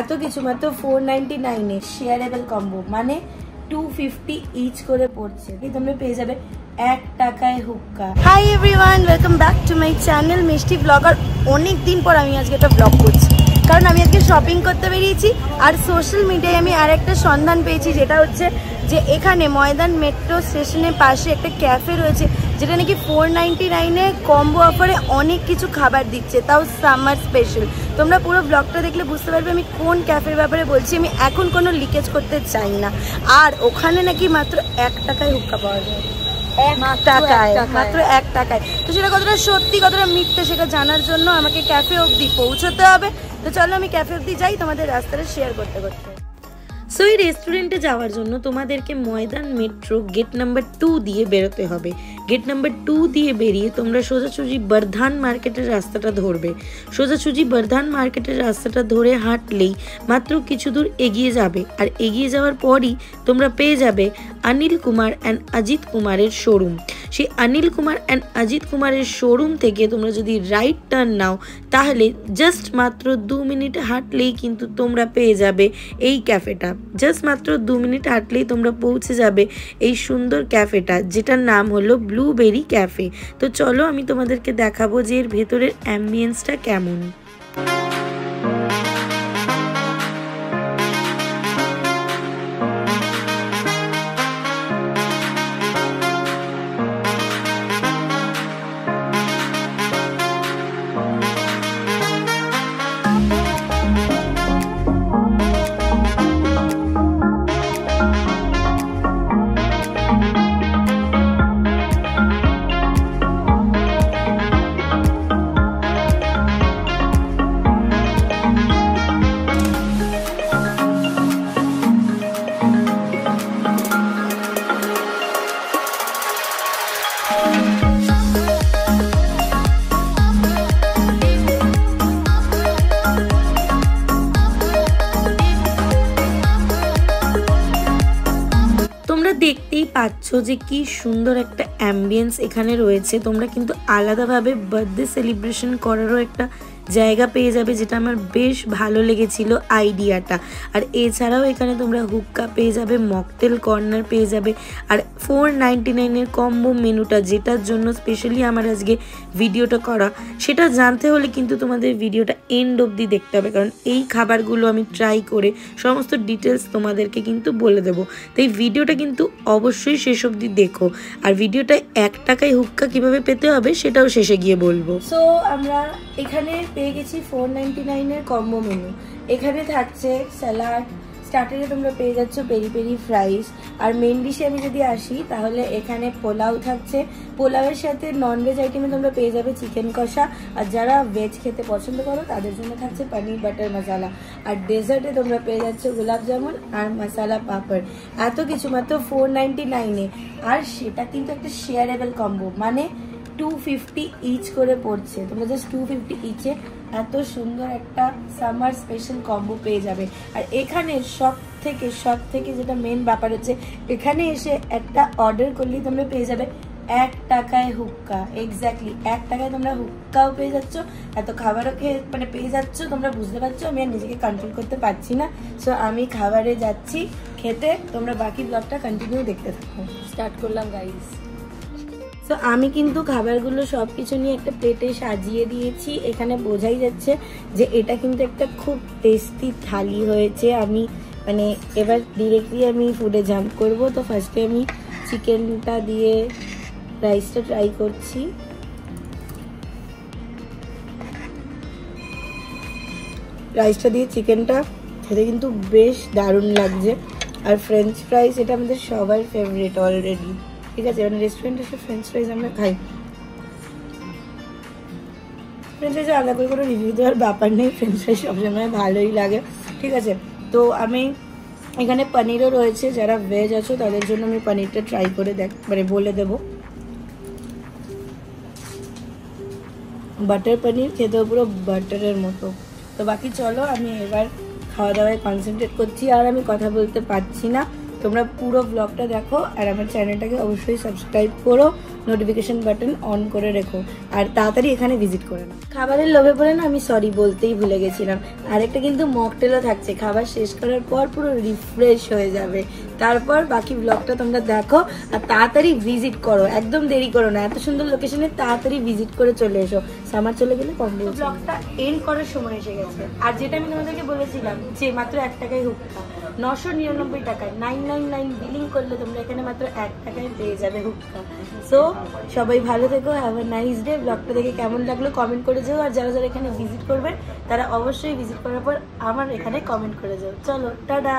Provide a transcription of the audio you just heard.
এত কিছু মাত্র 499 এ শেয়ারেবল কম্বো, মানে 250 ইচ করে পড়ছে। তোমরা পেয়ে যাবে 1 টাকায় hookah. Hi everyone, welcome back to my channel মিষ্টি ব্লগার। অনেক দিন পর আমি আজকে একটা ব্লগ করছি, কারণ আমি আজকে শপিং করতে বেরিয়েছি। আর সোশ্যাল মিডিয়ায় আমি আর একটা সন্ধান পেয়েছি, যেটা হচ্ছে যে এখানে ময়দান মেট্রো স্টেশনের পাশে একটা ক্যাফে রয়েছে, যেটা নাকি 499 এ কম্বো অফারে অনেক কিছু খাবার দিচ্ছে, তাও সামার স্পেশাল। তোমরা পুরো ব্লগটা দেখলে বুঝতে পারবে আমি কোন ক্যাফের ব্যাপারে বলছি। আমি এখন কোনো লিকেজ করতে চাই না। আর ওখানে নাকি মাত্র 1 টাকায় হুক্কা পাওয়া যায়, মাত্র 1 টাকায়। তো সেটা কতটা সত্যি কতটা মিথ্যে সেটা জানার জন্য আমাকে ক্যাফে অবধি পৌঁছতে হবে। তো চলো আমি ক্যাফে অবধি যাই তোমাদের রাস্তাটা শেয়ার করতে করতে। সো এই রেস্টুরেন্টে যাওয়ার জন্য তোমাদেরকে ময়দান মেট্রো গেট নাম্বার 2 দিয়ে বেরোতে হবে। গেট নাম্বার 2 দিয়ে বেরিয়ে তোমরা সোজাসুজি বর্ধান মার্কেটের রাস্তাটা ধরবে। সোজাসুজি বর্ধান মার্কেটের রাস্তাটা ধরে হাঁটলেই মাত্র কিছু দূর এগিয়ে যাবে। আর এগিয়ে যাওয়ার পরই তোমরা পেয়ে যাবে অনিল কুমার অ্যান্ড অজিত কুমারের শোরুম। সেই অনিল কুমার অ্যান্ড অজিত কুমারের শোরুম থেকে তোমরা যদি রাইট টার্ন নাও, তাহলে জাস্ট মাত্র 2 মিনিট হাঁটলেই কিন্তু তোমরা পেয়ে যাবে এই ক্যাফেটা। জাস্ট মাত্র 2 মিনিট হাঁটলেই তোমরা পৌঁছে যাবে এই সুন্দর ক্যাফেটা, যেটার নাম হলো ব্লুবেরি ক্যাফে। তো চলো আমি তোমাদেরকে দেখাবো যে এর ভেতরের অ্যাম্বিয়েন্সটা কেমন। দেখতেই পাচ্ছ যে কি সুন্দর একটা অ্যাম্বিয়েন্স এখানে রয়েছে। তোমরা কিন্তু আলাদাভাবে বার্থডে সেলিব্রেশন করারও একটা জায়গা পেয়ে যাবে, যেটা আমার বেশ ভালো লেগেছিল আইডিয়াটা। আর এছাড়াও এখানে তোমরা হুক্কা পেয়ে যাবে, মকটেল কর্নার পেয়ে যাবে, আর 499 এর কম্বো মেনুটা, যেটার জন্য স্পেশালি আমার আজকে ভিডিওটা করা, সেটা জানতে হলে কিন্তু তোমাদের ভিডিওটা এন্ড অবধি দেখতে হবে, কারণ এই খাবারগুলো আমি ট্রাই করে সমস্ত ডিটেলস তোমাদেরকে কিন্তু বলে দেবো। তো এই ভিডিওটা কিন্তু অবশ্যই শেষ অবধি দেখো। আর ভিডিওটা 1 টাকায় হুক্কা কিভাবে পেতে হবে সেটাও শেষে গিয়ে বলবো। সো আমরা এখানে পেয়ে গেছি 499 এর কম্বো মেনু। এখানে থাকছে স্যালাড, স্টার্টারে তোমরা পেয়ে যাচ্ছ পেরি পেরি ফ্রাইস, আর মেন ডিশে আমি যদি আসি তাহলে এখানে পোলাও থাকছে। পোলাওয়ের সাথে ননভেজ আইটেমে তোমরা পেয়ে যাবে চিকেন কষা, আর যারা ভেজ খেতে পছন্দ করো তাদের জন্য থাকছে পনির বাটার মশালা, আর ডেজার্টে তোমরা পেয়ে যাচ্ছ গোলাপ জামুন আর মশালা পাপড়। এত কিছু মাত্র 499 এ, আর সেটা কিন্তু একটা শেয়ারেবল কম্বো, মানে 250 ইচ করে পড়ছে। তোমরা জাস্ট 250 ইচে এত সুন্দর একটা সামার স্পেশাল কম্বো পেয়ে যাবে। আর এখানে সব থেকে যেটা মেন ব্যাপার হচ্ছে, এখানে এসে একটা অর্ডার করলেই তোমরা পেয়ে যাবে 1 টাকায় হুক্কা। এক্স্যাক্টলি 1 টাকায় তোমরা হুক্কাও পেয়ে যাচ্ছ, এত খাবারও মানে পেয়ে যাচ্ছ। তোমরা বুঝতে পারছো আমি আর নিজেকে কন্ট্রোল করতে পারছি না। সো আমি খাবারে যাচ্ছি খেতে, তোমরা বাকি ব্লগটা কন্টিনিউ দেখতে থাকো। স্টার্ট করলাম গাইস। তো আমি কিন্তু খাবারগুলো সব কিছু নিয়ে একটা প্লেটে সাজিয়ে দিয়েছি। এখানে বোঝাই যাচ্ছে যে এটা কিন্তু একটা খুব টেস্টি থালি হয়েছে। আমি মানে এবার ডিরেক্টলি আমি ফুডে জাম্প করব। তো ফার্স্টে আমি চিকেনটা দিয়ে রাইসটা ট্রাই করছি। রাইসটা দিয়ে চিকেনটা খেতে কিন্তু বেশ দারুণ লাগছে। আর ফ্রেঞ্চ ফ্রাইস, এটা আমাদের সবার ফেভারিট অলরেডি, ঠিক আছে? মানে রেস্টুরেন্টে এসে ফ্রেঞ্চ ফ্রাইজ আমরা খাই, ফ্রেঞ্চ ফ্রাইজ আলাদা করে কোনো রিভিউ দেওয়ার ব্যাপার নেই, ফ্রেঞ্চ ফ্রাইজ সবসময় ভালোই লাগে, ঠিক আছে? তো আমি এখানে পনিরও রয়েছে, যারা ভেজ আছো তাদের জন্য আমি পনিরটা ট্রাই করে মানে বলে দেবো। বাটার পনির খেতেও পুরো বাটারের মতো। তো বাকি চলো আমি এবার খাওয়া দাওয়ায় কনসেন্ট্রেট করছি, আর আমি কথা বলতে পারছি না। তোমরা পুরো ব্লগটা দেখো, আর আমার চ্যানেলটাকে অবশ্যই সাবস্ক্রাইব করো, নোটিফিকেশন বাটন অন করে রেখো আর তাড়াতাড়ি এখানে ভিজিট করে নাও। খাবারের লোভে পড়ে না আমি সরি বলতেই ভুলে গেছিলাম, আরেকটা কিন্তু মকটেলও থাকছে। খাবার শেষ করার পর পুরো রিফ্রেশ হয়ে যাবে, তারপর বাকি ব্লগটা তোমরা দেখো আর তাড়াতাড়ি ভিজিট করো, একদম দেরি করো না। এত সুন্দর লোকেশনে তাড়াতাড়ি ভিজিট করে চলে এসো, সামার চলে গেলে কম। ব্লগটা এন্ড করার সময় এসে গেছে, আর যেটা আমি তোমাদেরকে বলেছিলাম যে মাত্র 1 টাকায় হুক্কা, 999 টাকায় 999 বিলিং করলে তোমরা এখানে মাত্র 1 টাকায় পেয়ে যাবে হুক্কা। সো সবাই ভালো থেকো, হ্যাভ আ নাইস ডে। ব্লগটা দেখে কেমন লাগলো কমেন্ট করে যাও, আর যারা যারা এখানে ভিজিট করবে তারা অবশ্যই ভিজিট করার পর আমার এখানে কমেন্ট করে যাও। চলো টাটা।